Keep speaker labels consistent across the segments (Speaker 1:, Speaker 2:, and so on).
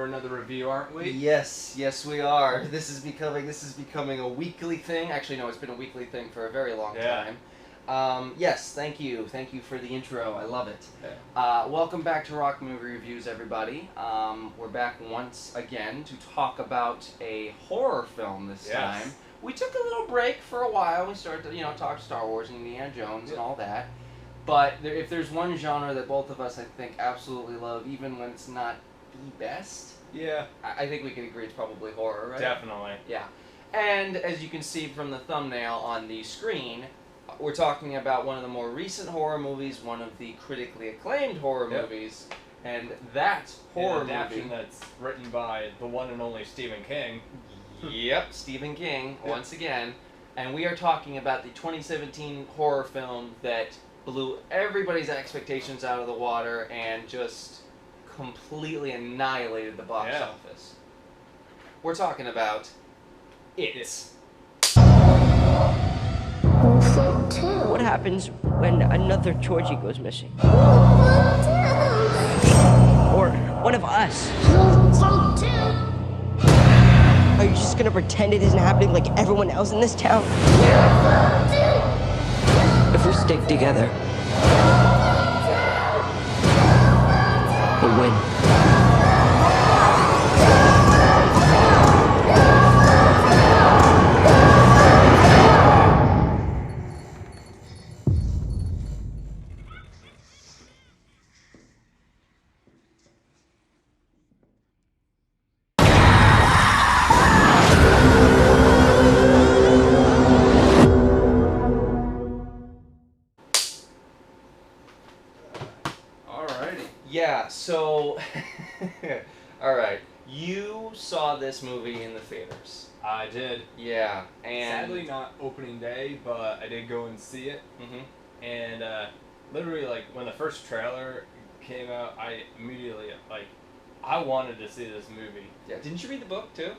Speaker 1: for another review, aren't we?
Speaker 2: Yes, we are. This is becoming a weekly thing. Actually, no, it's been a weekly thing for a very long time. Yes, thank you for the intro. I love it.
Speaker 1: Yeah.
Speaker 2: Welcome back to ROC Movie Reviews, everybody. We're back once again to talk about a horror film this time. We took a little break for a while. We started to, talk Star Wars and Indiana Jones and all that. But if there's one genre that both of us, I think, absolutely love, even when it's not the best, I think we can agree it's probably horror, right?
Speaker 1: Definitely.
Speaker 2: Yeah. And as you can see from the thumbnail on the screen, we're talking about one of the more recent horror movies, one of the critically acclaimed horror movies, and that horror
Speaker 1: adaptation that's written by the one and only Stephen King.
Speaker 2: Yep, Stephen King, once again. And we are talking about the 2017 horror film that blew everybody's expectations out of the water and just completely annihilated the box office. We're talking about It.
Speaker 3: What happens when another Georgie goes missing? Or one of us? Are you just gonna pretend it isn't happening like everyone else in this town? If we stick together, we'll win.
Speaker 2: Yeah, so, alright, you saw this movie in the theaters.
Speaker 1: I did.
Speaker 2: Yeah, and...
Speaker 1: Sadly not opening day, but I did go and see it.
Speaker 2: Mm-hmm.
Speaker 1: And, literally, when the first trailer came out, I immediately, I wanted to see this movie.
Speaker 2: Yeah, didn't you read the book, too?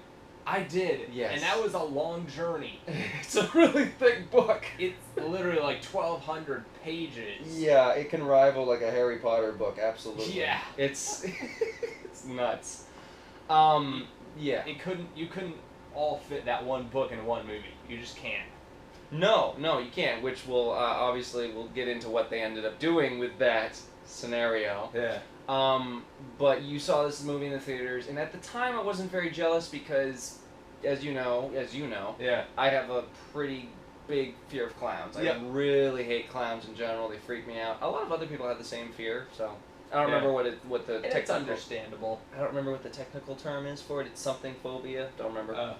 Speaker 1: I did.
Speaker 2: Yes.
Speaker 1: And that was a long journey.
Speaker 2: It's a really thick book.
Speaker 1: It's literally 1,200 pages.
Speaker 2: Yeah, it can rival a Harry Potter book, absolutely.
Speaker 1: Yeah.
Speaker 2: It's it's nuts. Yeah.
Speaker 1: You couldn't all fit that one book in one movie. You just can't.
Speaker 2: No, you can't, which will, obviously, we'll get into what they ended up doing with that scenario.
Speaker 1: Yeah.
Speaker 2: But you saw this movie in the theaters, and at the time I wasn't very jealous because, as you know, I have a pretty big fear of clowns. I really hate clowns in general. They freak me out. A lot of other people have the same fear, so I don't remember what the
Speaker 1: it's understandable.
Speaker 2: I don't remember what the technical term is for it. It's something phobia. Don't remember.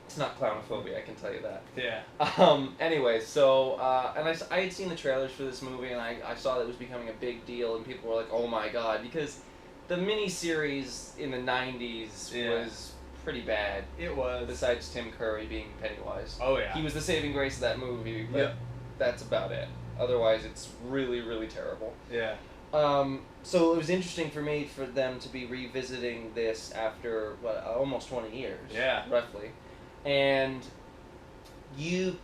Speaker 2: It's not clownophobia, I can tell you that.
Speaker 1: Yeah.
Speaker 2: Anyway, so, and I had seen the trailers for this movie, and I saw that it was becoming a big deal, and people were like, oh my god, because the miniseries in the 90s was pretty bad.
Speaker 1: It was.
Speaker 2: Besides Tim Curry being Pennywise.
Speaker 1: Oh, yeah.
Speaker 2: He was the saving grace of that movie, but that's about it. Otherwise, it's really, really terrible.
Speaker 1: Yeah.
Speaker 2: So it was interesting for me for them to be revisiting this after, almost 20 years.
Speaker 1: Yeah.
Speaker 2: Roughly. And you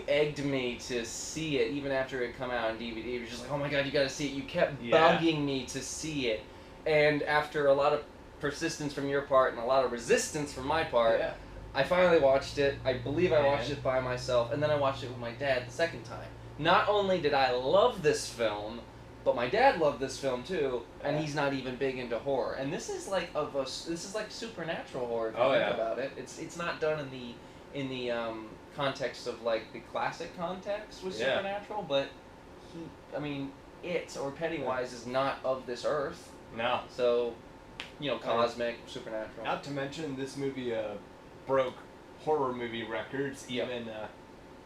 Speaker 2: egged me to see it even after it come out on DVD. You were just like, oh my god, you gotta see it. You kept bugging me to see it. And after a lot of persistence from your part and a lot of resistance from my part, I finally watched it. I believe I watched it by myself, and then I watched it with my dad the second time. Not only did I love this film, but my dad loved this film too, and he's not even big into horror. And this is like supernatural horror if you think about it. It's not done in the context of the classic context with supernatural, but it or Pennywise is not of this earth.
Speaker 1: No.
Speaker 2: So, cosmic, supernatural.
Speaker 1: Not to mention this movie broke horror movie records. Even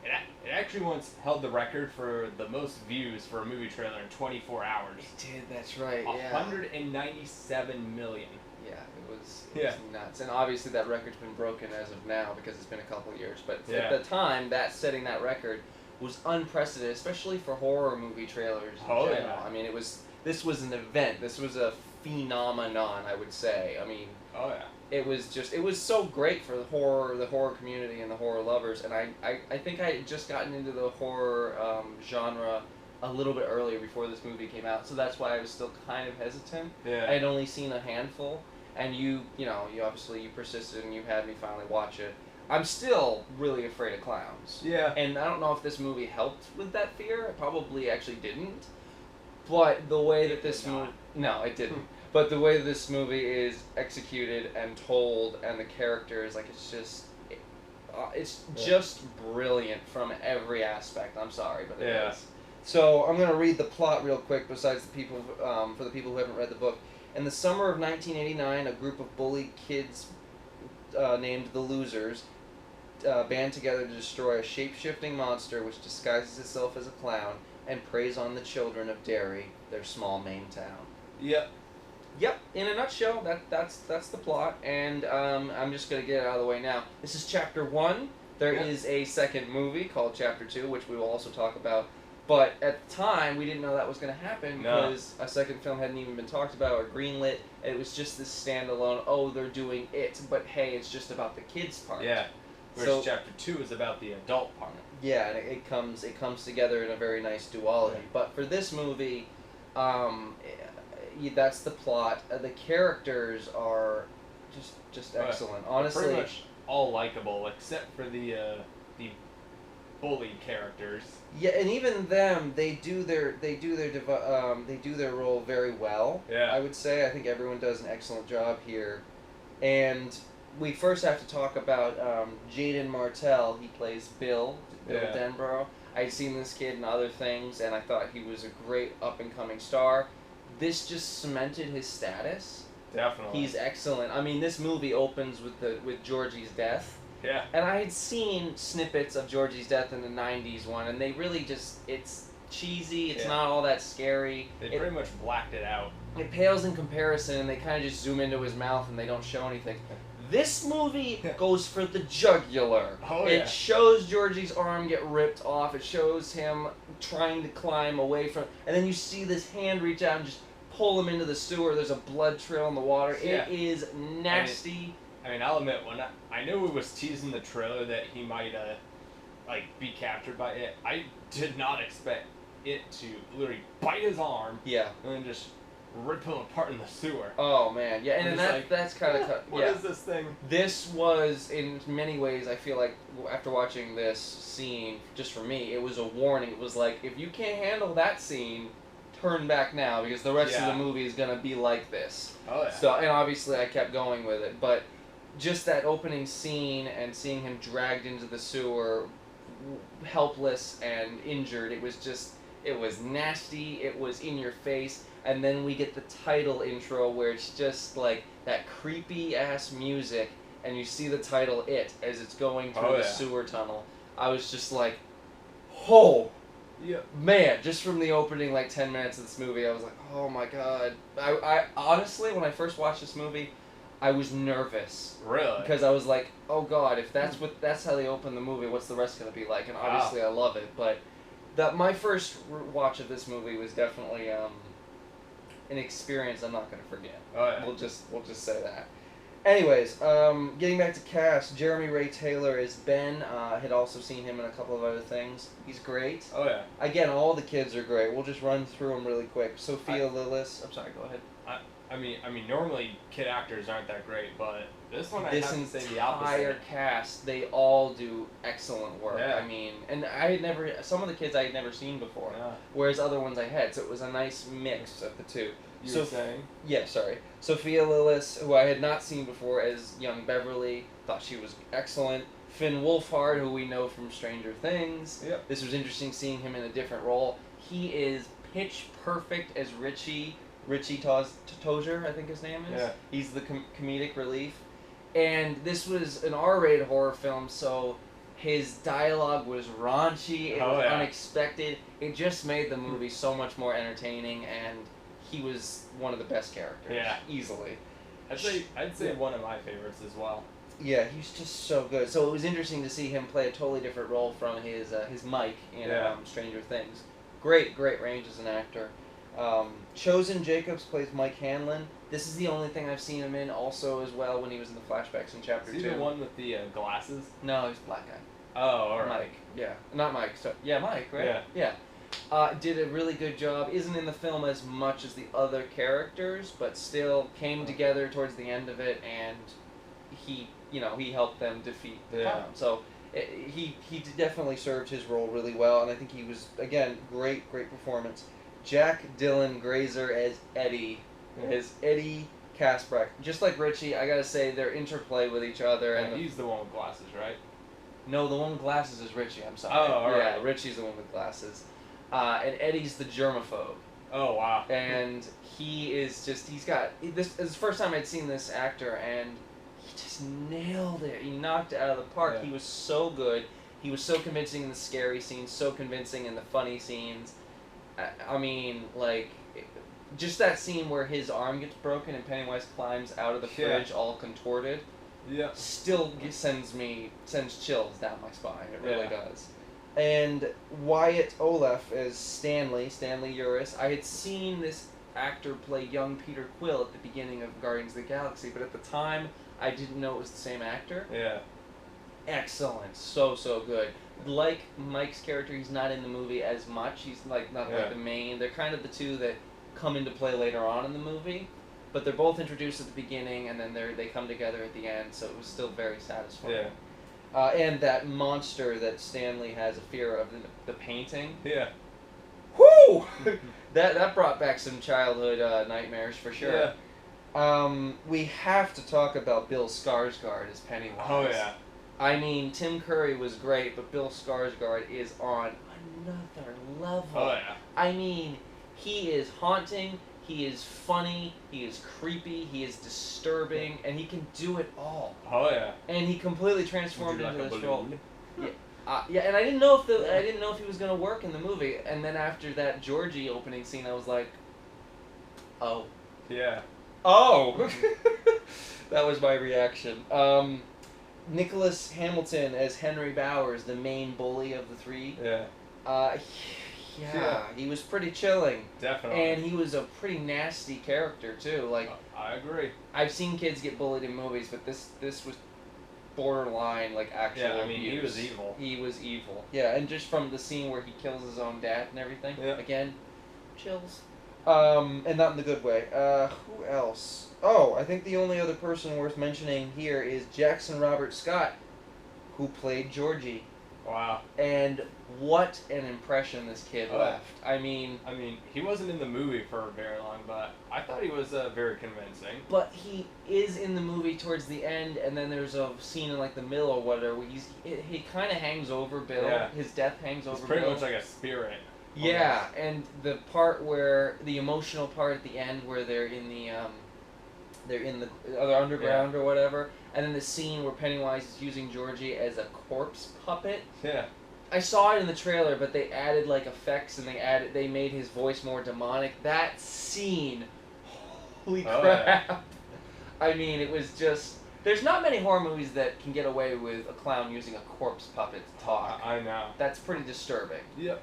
Speaker 1: it actually once held the record for the most views for a movie trailer in 24 hours.
Speaker 2: It did, that's right,
Speaker 1: 197 million.
Speaker 2: Yeah, it was nuts. And obviously that record's been broken as of now because it's been a couple of years. But at the time, setting that record was unprecedented, especially for horror movie trailers in general.
Speaker 1: Yeah.
Speaker 2: I mean, this was an event. This was a phenomenon, I would say. I mean, it was so great for the horror community and the horror lovers, and I think I had just gotten into the horror genre a little bit earlier before this movie came out, so that's why I was still kind of hesitant.
Speaker 1: Yeah.
Speaker 2: I had only seen a handful, and you obviously you persisted and you had me finally watch it. I'm still really afraid of clowns.
Speaker 1: Yeah.
Speaker 2: And I don't know if this movie helped with that fear. It probably actually didn't. But the way that this movie... No, it didn't. But the way that this movie is executed and told and the characters, like, it's just brilliant from every aspect. I'm sorry, but it is. So I'm going to read the plot real quick besides the people, for the people who haven't read the book. In the summer of 1989, a group of bullied kids named the Losers band together to destroy a shape-shifting monster which disguises itself as a clown and preys on the children of Derry, their small Maine town.
Speaker 1: Yep.
Speaker 2: Yep, in a nutshell, that's the plot, and I'm just going to get it out of the way now. This is Chapter 1. There is a second movie called Chapter 2, which we will also talk about. But at the time, we didn't know that was going to happen because a second film hadn't even been talked about or greenlit. It was just this standalone, oh, they're doing it, but hey, it's just about the kids part.
Speaker 1: Yeah. Whereas Chapter 2 is about the adult part.
Speaker 2: Yeah, and it comes together in a very nice duology. Yeah. But for this movie, that's the plot. The characters are just excellent. Honestly,
Speaker 1: pretty much all likable except for the bully characters.
Speaker 2: Yeah, and even them, they do their role very well.
Speaker 1: Yeah.
Speaker 2: I would say I think everyone does an excellent job here, and we first have to talk about Jaden Martell. He plays Bill Denborough. I'd seen this kid in other things, and I thought he was a great up-and-coming star. This just cemented his status.
Speaker 1: Definitely.
Speaker 2: He's excellent. I mean, this movie opens with Georgie's death.
Speaker 1: Yeah.
Speaker 2: And I had seen snippets of Georgie's death in the 90s one, and they really it's cheesy, it's not all that scary.
Speaker 1: They pretty much blacked it out.
Speaker 2: It pales in comparison, and they kind of just zoom into his mouth and they don't show anything. This movie goes for the jugular.
Speaker 1: Oh, yeah.
Speaker 2: It shows Georgie's arm get ripped off, it shows him trying to climb away from, and then you see this hand reach out and just pull him into the sewer. There's a blood trail in the water.
Speaker 1: Yeah.
Speaker 2: It is nasty.
Speaker 1: I mean, I'll admit, when I knew it was teasing the trailer that he might, be captured by it, I did not expect it to literally bite his arm.
Speaker 2: Yeah.
Speaker 1: And then just rip him apart in the sewer.
Speaker 2: Oh, man. Yeah, and that's kind of...
Speaker 1: What is this thing?
Speaker 2: This was, in many ways, I feel like, after watching this scene, just for me, it was a warning. It was like, if you can't handle that scene, turn back now, because the rest of the movie is going to be like this.
Speaker 1: Oh, yeah.
Speaker 2: So, and obviously I kept going with it, but just that opening scene and seeing him dragged into the sewer, helpless and injured, it was nasty, it was in your face, and then we get the title intro where it's just like that creepy ass music, and you see the title "It" as it's going through the sewer tunnel. I was just like, oh, man, just from the opening 10 minutes of this movie, I was like, oh my god. I honestly, when I first watched this movie, I was nervous.
Speaker 1: Really?
Speaker 2: Because I was like, oh god, if that's how they open the movie, what's the rest going to be like? And obviously I love it, but my first watch of this movie was definitely an experience I'm not going to forget.
Speaker 1: Oh, yeah.
Speaker 2: We'll just say that. Anyways, getting back to cast, Jeremy Ray Taylor is Ben. Had also seen him in a couple of other things. He's great.
Speaker 1: Oh, yeah.
Speaker 2: Again, all the kids are great. We'll just run through them really quick. Sophia Lillis. I'm sorry, go ahead.
Speaker 1: I mean, normally kid actors aren't that great, but this one I have to say the opposite.
Speaker 2: This entire cast, they all do excellent work.
Speaker 1: Yeah.
Speaker 2: I mean, and some of the kids I had never seen before, whereas other ones I had, so it was a nice mix of the two.
Speaker 1: You were saying?
Speaker 2: Yeah, sorry. Sophia Lillis, who I had not seen before as young Beverly, thought she was excellent. Finn Wolfhard, who we know from Stranger Things.
Speaker 1: Yep.
Speaker 2: This was interesting seeing him in a different role. He is pitch perfect as Richie Tozier, I think his name is.
Speaker 1: Yeah.
Speaker 2: He's the comedic relief. And this was an R-rated horror film, so his dialogue was raunchy, it was unexpected. It just made the movie so much more entertaining, and he was one of the best characters.
Speaker 1: Yeah.
Speaker 2: Easily.
Speaker 1: I'd say one of my favorites as well.
Speaker 2: Yeah, he's just so good. So it was interesting to see him play a totally different role from his Mike in Stranger Things. Great range as an actor. Chosen Jacobs plays Mike Hanlon. This is the only thing I've seen him in also as well when he was in the flashbacks in Chapter 2.
Speaker 1: Is he the one with the glasses?
Speaker 2: No, he's a black guy.
Speaker 1: Oh, alright.
Speaker 2: Mike, yeah. Not Mike, so, yeah, Mike, right?
Speaker 1: Yeah.
Speaker 2: did a really good job. Isn't in the film as much as the other characters, but still came together towards the end of it, and he helped them defeat the clown. So he definitely served his role really well, and I think he was, again, great performance. Jack Dylan Grazer as Eddie, as Eddie Kasprek. Just like Richie, I gotta say, their interplay with each other.
Speaker 1: And he's the one with glasses, right?
Speaker 2: No, the one with glasses is Richie, I'm sorry.
Speaker 1: Oh, alright.
Speaker 2: Yeah, Richie's the one with glasses. And Eddie's the germaphobe.
Speaker 1: Oh, wow.
Speaker 2: And he is just, he's got, this is the first time I'd seen this actor, and he just nailed it. He knocked it out of the park.
Speaker 1: Yeah.
Speaker 2: He was so good. He was so convincing in the scary scenes, so convincing in the funny scenes. I mean, like, just that scene where his arm gets broken and Pennywise climbs out of the fridge all contorted.
Speaker 1: Yeah.
Speaker 2: Still sends chills down my spine. It really does. And Wyatt Olaf as Stanley Uris. I had seen this actor play young Peter Quill at the beginning of Guardians of the Galaxy, but at the time I didn't know it was the same actor.
Speaker 1: Yeah.
Speaker 2: Excellent. So good. Like Mike's character, he's not in the movie as much. He's like not like the main. They're kind of the two that come into play later on in the movie, but they're both introduced at the beginning and then they come together at the end. So it was still very satisfying.
Speaker 1: Yeah.
Speaker 2: And that monster that Stanley has a fear of, the painting.
Speaker 1: Yeah.
Speaker 2: Whoo! that brought back some childhood nightmares for sure.
Speaker 1: Yeah.
Speaker 2: We have to talk about Bill Skarsgård as Pennywise.
Speaker 1: Oh yeah.
Speaker 2: I mean, Tim Curry was great, but Bill Skarsgård is on another level.
Speaker 1: Oh yeah.
Speaker 2: I mean, he is haunting, he is funny, he is creepy, he is disturbing, and he can do it all.
Speaker 1: Oh yeah.
Speaker 2: And he completely transformed into
Speaker 1: like
Speaker 2: this
Speaker 1: a
Speaker 2: role.
Speaker 1: balloon?
Speaker 2: Yeah, and I didn't know if he was gonna work in the movie. And then after that Georgie opening scene, I was like, oh.
Speaker 1: Yeah.
Speaker 2: Oh. That was my reaction. Nicholas Hamilton as Henry Bowers, the main bully of the three.
Speaker 1: Yeah.
Speaker 2: Yeah, he was pretty chilling.
Speaker 1: Definitely.
Speaker 2: And he was a pretty nasty character too. Like,
Speaker 1: I agree.
Speaker 2: I've seen kids get bullied in movies, but this was borderline, like, actual
Speaker 1: Yeah, I mean,
Speaker 2: abuse.
Speaker 1: he was evil.
Speaker 2: He was evil. Yeah, and just from the scene where he kills his own dad and everything.
Speaker 1: Yeah.
Speaker 2: Again, chills. And not in the good way. Who else? Oh, I think the only other person worth mentioning here is Jackson Robert Scott, who played Georgie.
Speaker 1: Wow.
Speaker 2: And what an impression this kid left. I mean,
Speaker 1: he wasn't in the movie for very long, but I thought he was very convincing.
Speaker 2: But he is in the movie towards the end, and then there's a scene in like the middle or whatever where he kind of hangs over Bill.
Speaker 1: Yeah.
Speaker 2: His death hangs over Bill.
Speaker 1: It's pretty much like a spirit.
Speaker 2: Yeah, and the part where the emotional part at the end where they're in the underground or whatever, and then the scene where Pennywise is using Georgie as a corpse puppet.
Speaker 1: Yeah.
Speaker 2: I saw it in the trailer, but they added like effects and they made his voice more demonic. That scene, holy crap!
Speaker 1: Yeah.
Speaker 2: I mean, it was just. There's not many horror movies that can get away with a clown using a corpse puppet to talk.
Speaker 1: I know.
Speaker 2: That's pretty disturbing.
Speaker 1: Yep.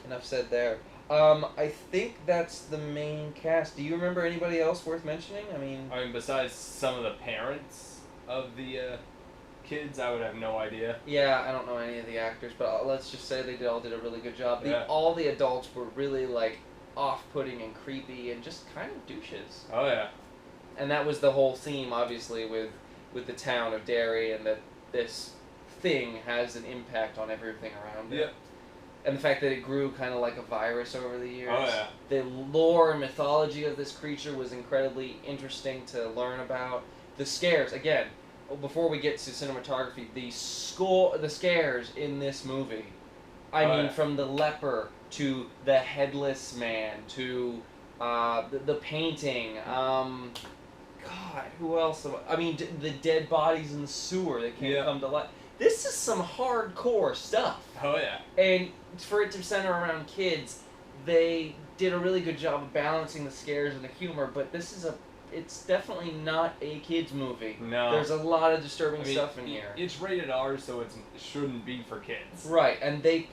Speaker 2: Enough said there. I think that's the main cast. Do you remember anybody else worth mentioning? I mean,
Speaker 1: besides some of the parents of the kids, I would have no idea.
Speaker 2: Yeah, I don't know any of the actors, but let's just say they all did a really good job.
Speaker 1: Yeah.
Speaker 2: All the adults were really like off-putting and creepy and just kind of douches.
Speaker 1: Oh yeah.
Speaker 2: And that was the whole theme, obviously, with the town of Derry, and that this thing has an impact on everything around it.
Speaker 1: Yep.
Speaker 2: And the fact that it grew kind of like a virus over the years.
Speaker 1: Oh yeah.
Speaker 2: The lore and mythology of this creature was incredibly interesting to learn about. The scares, again, before we get to cinematography, the scares in this movie. I mean, from the leper to the headless man to the painting. God, who else? I mean, the dead bodies in the sewer that can't come to life. This is some hardcore stuff.
Speaker 1: Oh yeah.
Speaker 2: And for it to center around kids, they did a really good job of balancing the scares and the humor, but it's definitely not a kids movie.
Speaker 1: No.
Speaker 2: There's a lot of disturbing stuff in here.
Speaker 1: It's rated R, so it shouldn't be for kids.
Speaker 2: Right, and they,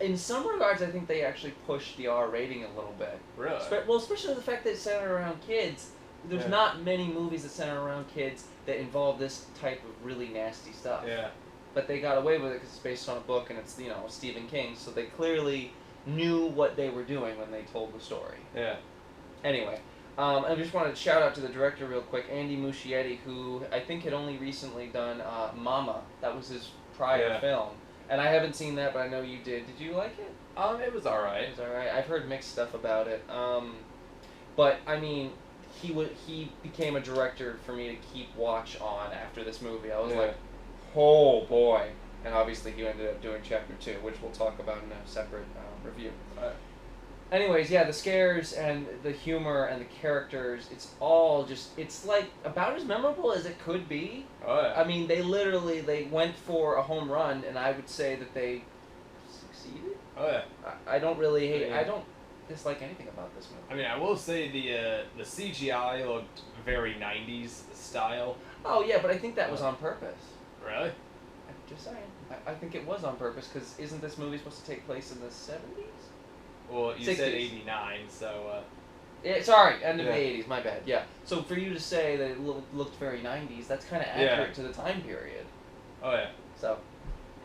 Speaker 2: in some regards, I think they actually pushed the R rating a little bit.
Speaker 1: Really?
Speaker 2: Well, especially the fact that it's centered around kids. There's not many movies that center around kids that involve this type of really nasty stuff.
Speaker 1: Yeah.
Speaker 2: but they got away with it because it's based on a book and it's, Stephen King, so they clearly knew what they were doing when they told the story.
Speaker 1: Yeah.
Speaker 2: Anyway, I just wanted to shout out to the director real quick, Andy Muschietti, who I think had only recently done Mama. That was his prior film. And I haven't seen that, but I know you did. Did you like it?
Speaker 1: It was alright.
Speaker 2: It was alright. I've heard mixed stuff about it. But, I mean, he became a director for me to keep watch on after this movie. I was like, oh boy. And obviously he ended up doing Chapter 2, which we'll talk about in a separate review. Anyways, yeah, the scares and the humor and the characters, it's all just, it's like about as memorable as it could be.
Speaker 1: Oh, yeah.
Speaker 2: I mean, they went for a home run, and I would say that they succeeded.
Speaker 1: Oh, yeah.
Speaker 2: I don't really hate, I don't dislike anything about this movie.
Speaker 1: I mean, I will say the CGI looked very 90s style.
Speaker 2: Oh, yeah, but I think that was on purpose.
Speaker 1: Really?
Speaker 2: I'm just saying. I think it was on purpose, because isn't this movie supposed to take place in the 70s?
Speaker 1: Well, you
Speaker 2: 60s.
Speaker 1: said 89, so...
Speaker 2: Yeah, sorry, end of the 80s, my bad, yeah. So for you to say that it looked very 90s, that's kind of accurate to the time period.
Speaker 1: Oh, yeah.
Speaker 2: So,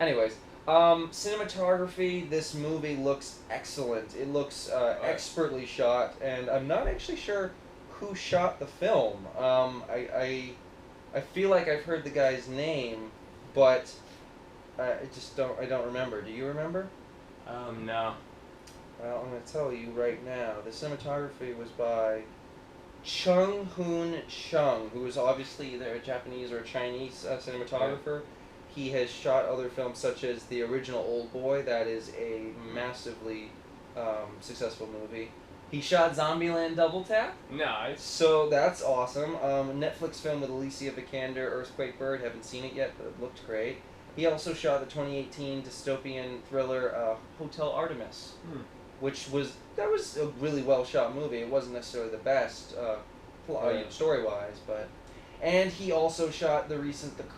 Speaker 2: anyways, cinematography, this movie looks excellent. It looks expertly shot, and I'm not actually sure who shot the film. I feel like I've heard the guy's name, but I don't remember. Do you remember?
Speaker 1: No.
Speaker 2: Well, I'm going to tell you right now. The cinematography was by Chung Hoon Chung, who is obviously either a Japanese or a Chinese cinematographer. He has shot other films such as the original Old Boy. That is a massively successful movie. He shot Zombieland Double Tap.
Speaker 1: Nice.
Speaker 2: So that's awesome. Netflix film with Alicia Vikander, Earthquake Bird. Haven't seen it yet, but it looked great. He also shot the 2018 dystopian thriller Hotel Artemis. Which was a really well shot movie. It wasn't necessarily the best story wise, and he also shot the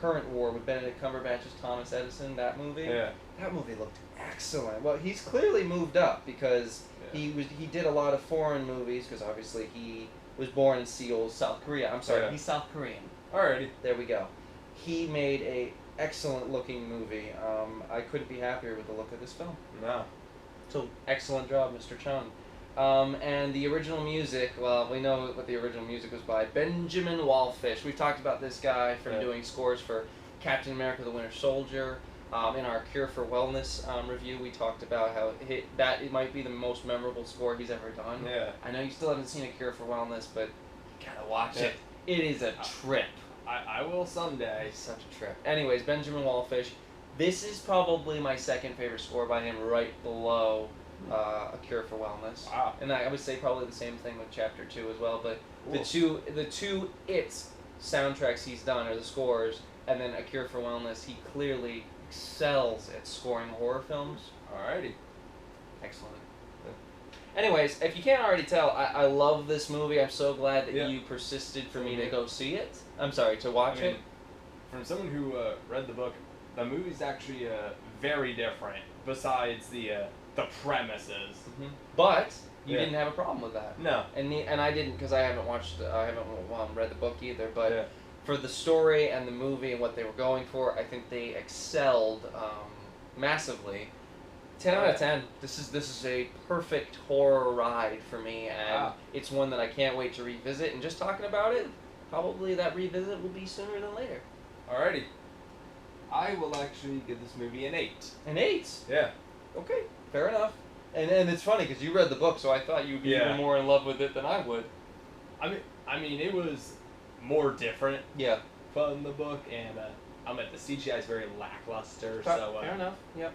Speaker 2: current war with Benedict Cumberbatch as Thomas Edison. That movie, that movie looked excellent. Well, he's clearly moved up because he did a lot of foreign movies because obviously he was born in Seoul, South Korea. I'm sorry, he's South Korean.
Speaker 1: Alrighty,
Speaker 2: there we go. He made a excellent looking movie. I couldn't be happier with the look of this film.
Speaker 1: No.
Speaker 2: So, excellent job, Mr. Chung. And the original music, well, we know what the original music was by. Benjamin Wallfish. We've talked about this guy from doing scores for Captain America the Winter Soldier. In our Cure for Wellness review, we talked about how it might be the most memorable score he's ever done.
Speaker 1: Yeah.
Speaker 2: I know you still haven't seen A Cure for Wellness, but you gotta watch it. It is a trip.
Speaker 1: I will someday.
Speaker 2: It's such a trip. Anyways, Benjamin Wallfish. This is probably my second favorite score by him, right below A Cure for Wellness.
Speaker 1: Wow.
Speaker 2: And I would say probably the same thing with Chapter 2 as well. But the two soundtracks he's done are the scores, and then A Cure for Wellness, he clearly excels at scoring horror films.
Speaker 1: Alrighty.
Speaker 2: Excellent. Anyways, if you can't already tell, I love this movie. I'm so glad that you persisted for me to go see it. I'm sorry, to watch it.
Speaker 1: From someone who read the book, the movie's actually very different. Besides the premises,
Speaker 2: but you didn't have a problem with that.
Speaker 1: No,
Speaker 2: and I didn't because I haven't read the book either. But for the story and the movie and what they were going for, I think they excelled massively. 10 out of 10. This is a perfect horror ride for me, and it's one that I can't wait to revisit. And just talking about it, probably that revisit will be sooner than later.
Speaker 1: Alrighty. I will actually give this movie an 8.
Speaker 2: An 8?
Speaker 1: Yeah.
Speaker 2: Okay, fair enough. And it's funny because you read the book, so I thought you'd be even more in love with it than I would.
Speaker 1: I mean, it was more different.
Speaker 2: Yeah.
Speaker 1: From the book, and the CGI is very lackluster.
Speaker 2: Fair enough. Yep.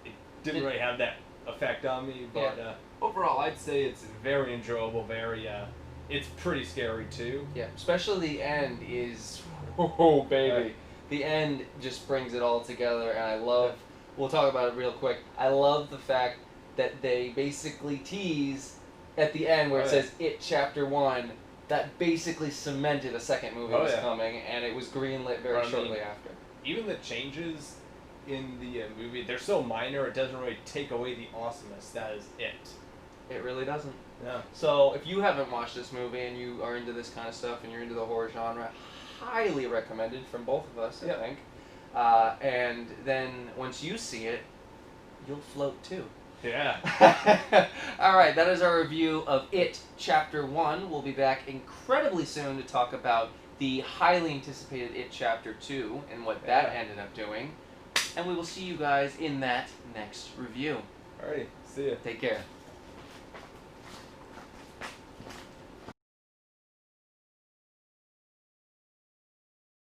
Speaker 1: It didn't really have that effect on me, but overall, I'd say it's very enjoyable. It's pretty scary too.
Speaker 2: Yeah, especially the end is, oh baby. The end just brings it all together, and I love, we'll talk about it real quick, I love the fact that they basically tease at the end where it says, It Chapter 1, that basically cemented a second movie was coming, and it was greenlit very shortly after.
Speaker 1: Even the changes in the movie, they're so minor, it doesn't really take away the awesomeness that is it.
Speaker 2: It really doesn't.
Speaker 1: Yeah.
Speaker 2: So, if you haven't watched this movie and you are into this kind of stuff and you're into the horror genre, highly recommended from both of us, I think. And then once you see it, you'll float too.
Speaker 1: Yeah.
Speaker 2: All right, that is our review of It Chapter 1. We'll be back incredibly soon to talk about the highly anticipated It Chapter 2 and what that ended up doing. And we will see you guys in that next review.
Speaker 1: Alrighty, see ya.
Speaker 2: Take care.